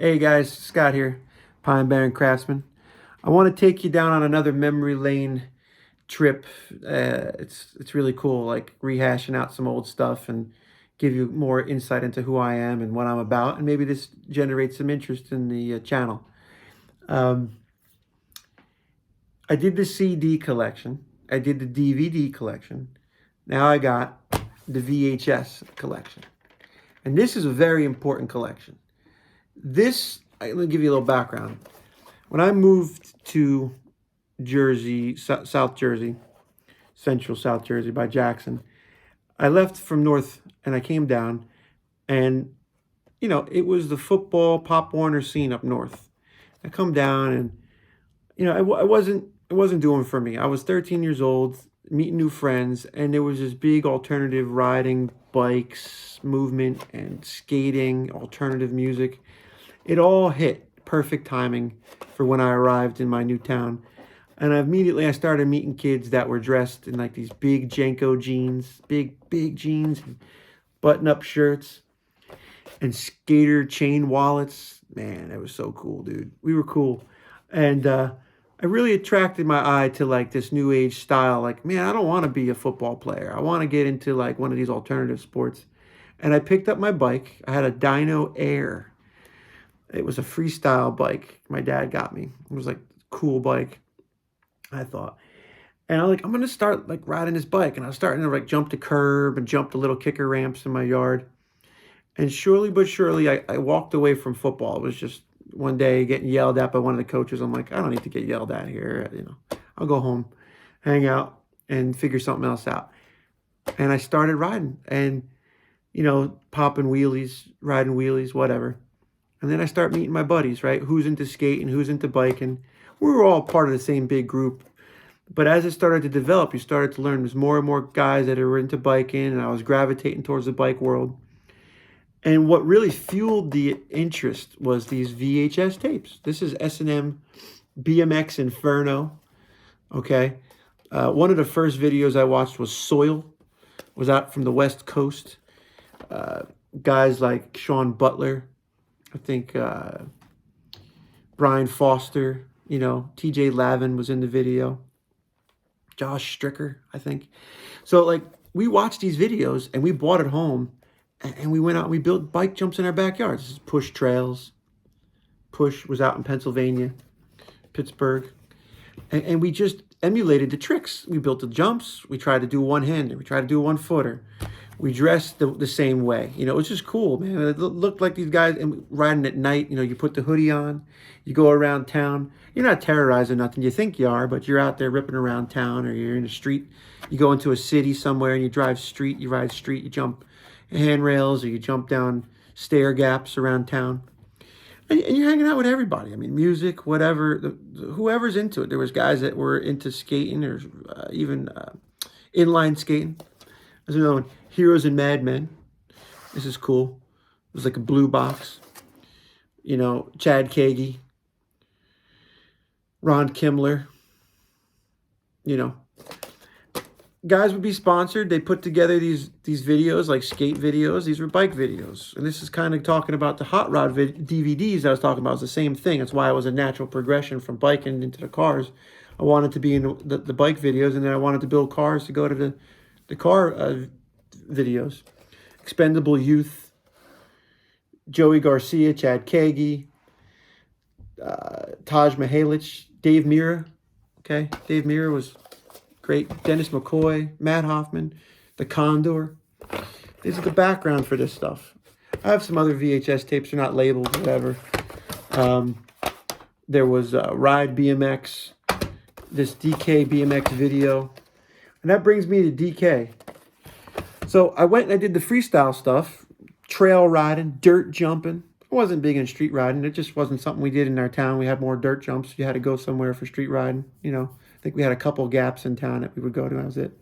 Hey guys, Scott here, Pine Barren Craftsman. I want to take you down on another memory lane trip. It's really cool, like rehashing out some old stuff and give you more insight into who I am and what I'm about, and maybe this generates some interest in the channel. Um, I did the CD collection. I did the DVD collection. Now I got the VHS collection, and this is a very important collection. Let me give you a little background. When I moved to Jersey, South Jersey, central South Jersey by Jackson, I left from north and I came down, and it was the football Pop Warner scene up north. I come down and it wasn't doing for me. I was 13 years old, meeting new friends, and there was this big alternative riding, bikes, movement, and skating, alternative music. It all hit perfect timing for when I arrived in my new town. And I started meeting kids that were dressed in like these big Janko jeans, big jeans, and button-up shirts, and skater chain wallets. Man, that was so cool, dude. We were cool. And I really attracted my eye to like this new age style. Like, man, I don't want to be a football player. I want to get into like one of these alternative sports. And I picked up my bike. I had a Dyno Air. It was a freestyle bike my dad got me. It was like a cool bike, I thought. And I'm going to start like riding this bike. And I was starting to like jump the curb and jump the little kicker ramps in my yard. And surely but surely, I walked away from football. It was just one day getting yelled at by one of the coaches. I'm like, I don't need to get yelled at here. I'll go home, hang out, and figure something else out. And I started riding and, popping wheelies, riding wheelies, whatever. And then I start meeting my buddies, right? Who's into skating, who's into biking. We were all part of the same big group. But as it started to develop, you started to learn there's more and more guys that are into biking, and I was gravitating towards the bike world. And what really fueled the interest was these VHS tapes. This is S&M BMX Inferno, okay? One of the first videos I watched was Soil, was out from the West Coast. Guys like Sean Butler, I think Brian Foster, TJ Lavin was in the video. Josh Stricker, I think. So like we watched these videos and we bought it home and we went out and we built bike jumps in our backyards. This is Push Trails. Push was out in Pennsylvania, Pittsburgh. And we just emulated the tricks. We built the jumps. We tried to do one-hander. We tried to do a one-footer. We dressed the same way. It was just cool, man. It looked like these guys and riding at night. You put the hoodie on. You go around town. You're not terrorizing nothing. You think you are, but you're out there ripping around town, or you're in the street. You go into a city somewhere and you drive street. You ride street. You jump handrails, or you jump down stair gaps around town. And you're hanging out with everybody. I mean, music, whatever, whoever's into it. There was guys that were into skating, or even inline skating. There's another one, Heroes and Madmen. This is cool. It was like a blue box. Chad Kagi, Ron Kimler. Guys would be sponsored. They put together these videos, like skate videos. These were bike videos. And this is kind of talking about the hot rod DVDs I was talking about. It's the same thing. That's why it was a natural progression from biking into the cars. I wanted to be in the bike videos, and then I wanted to build cars to go to the car videos. Expendable Youth, Joey Garcia, Chad Kagi, Taj Mihalich, Dave Mirra. Okay, Dave Mirra was great. Dennis McCoy, Matt Hoffman, The Condor. These are the background for this stuff. I have some other VHS tapes. They're not labeled, whatever. There was Ride BMX, this DK BMX video. And that brings me to DK. So I went and I did the freestyle stuff, trail riding, dirt jumping. I wasn't big in street riding. It just wasn't something we did in our town. We had more dirt jumps. You had to go somewhere for street riding. I think we had a couple gaps in town that we would go to. That was it.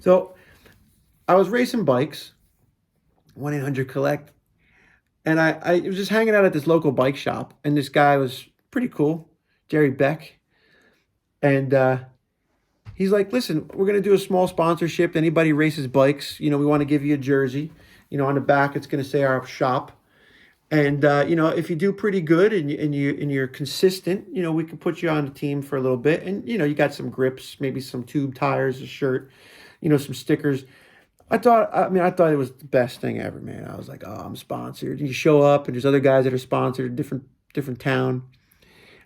So I was racing bikes, 1-800-COLLECT. And I was just hanging out at this local bike shop. And this guy was pretty cool, Jerry Beck. And he's like, listen, we're going to do a small sponsorship. Anybody races bikes, we want to give you a jersey. On the back, it's going to say our shop. And you know, if you do pretty good and you're consistent, you know, we can put you on the team for a little bit. And you know, you got some grips, maybe some tube tires, a shirt, you know, some stickers. I thought it was the best thing ever, man. I was like, oh, I'm sponsored. And you show up, and there's other guys that are sponsored, different town,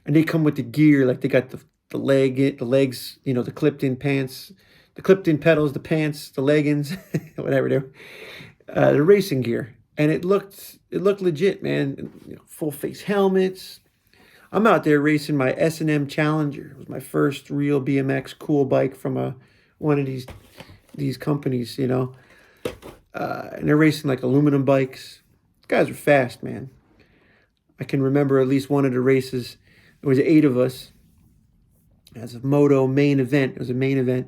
and they come with the gear, like they got the legs, you know, the clipped in pants, the clipped in pedals, the pants, the leggings, whatever they're, the racing gear, and it looked legit, man. You know, full face helmets. I'm out there racing my S&M Challenger. It was my first real BMX cool bike from one of these companies, you know. And they're racing like aluminum bikes. These guys are fast, man. I can remember at least one of the races. There was 8 of us. As a moto main event. It was a main event.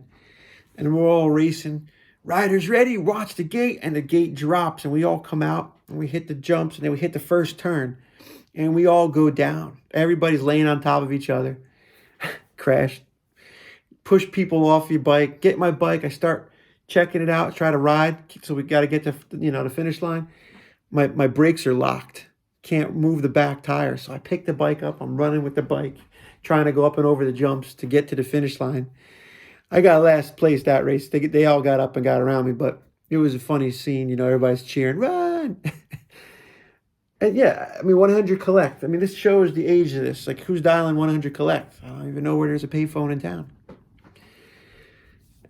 And we're all racing. Riders ready, watch the gate. And the gate drops and we all come out. And we hit the jumps and then we hit the first turn. And we all go down. Everybody's laying on top of each other. Crash. Push people off your bike. Get my bike. I start checking it out. Try to ride. So we got to get to, you know, the finish line. My brakes are locked. Can't move the back tire. So I pick the bike up. I'm running with the bike, trying to go up and over the jumps to get to the finish line. I got last place that race. They all got up and got around me, but it was a funny scene. You know, everybody's cheering, run. And yeah, I mean, 100 Collect. I mean, this shows the age of this. Like, who's dialing 100 Collect? I don't even know where there's a payphone in town.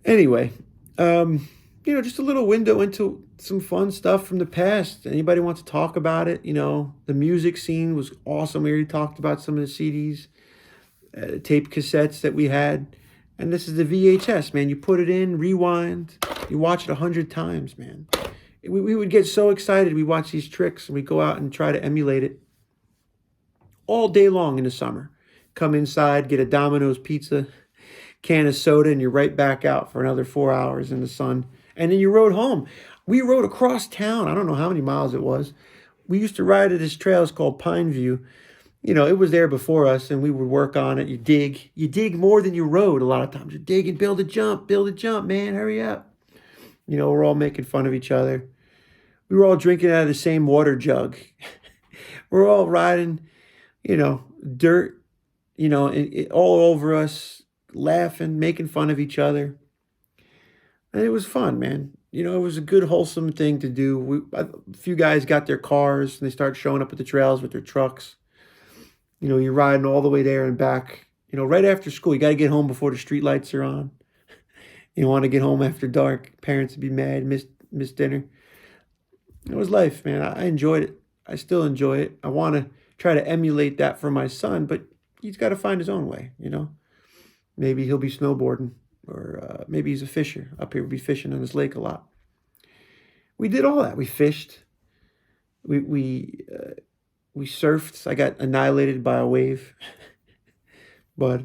Anyway, you know, just a little window into some fun stuff from the past. Anybody wants to talk about it? You know, the music scene was awesome. We already talked about some of the CDs, tape cassettes that we had. And this is the VHS, man. You put it in, rewind, you watch it 100 times, man. We would get so excited. We watch these tricks and we go out and try to emulate it all day long in the summer. Come inside, get a Domino's pizza, can of soda, and you're right back out for another 4 hours in the sun. And then you rode home. We rode across town. I don't know how many miles it was. We used to ride at this trail. It's called Pine View. You know, it was there before us, and we would work on it. You dig more than you rode a lot of times. You dig and build a jump, man, hurry up. You know, we're all making fun of each other. We were all drinking out of the same water jug. We're all riding, you know, dirt, you know, all over us, laughing, making fun of each other. And it was fun, man. You know, it was a good, wholesome thing to do. A few guys got their cars, and they start showing up at the trails with their trucks. You know, you're riding all the way there and back. You know, right after school, you got to get home before the street lights are on. You want to get home after dark. Parents would be mad, miss dinner. It was life, man. I enjoyed it. I still enjoy it. I want to try to emulate that for my son, but he's got to find his own way, you know. Maybe he'll be snowboarding, or maybe he's a fisher. Up here, we'll be fishing on this lake a lot. We did all that. We fished. We surfed. I got annihilated by a wave. But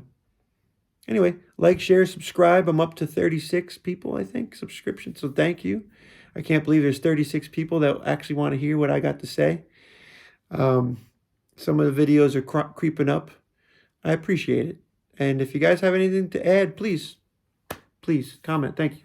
anyway, like, share, subscribe. I'm up to 36 people, I think, subscriptions. So thank you. I can't believe there's 36 people that actually want to hear what I got to say. Some of the videos are creeping up. I appreciate it. And if you guys have anything to add, please comment. Thank you.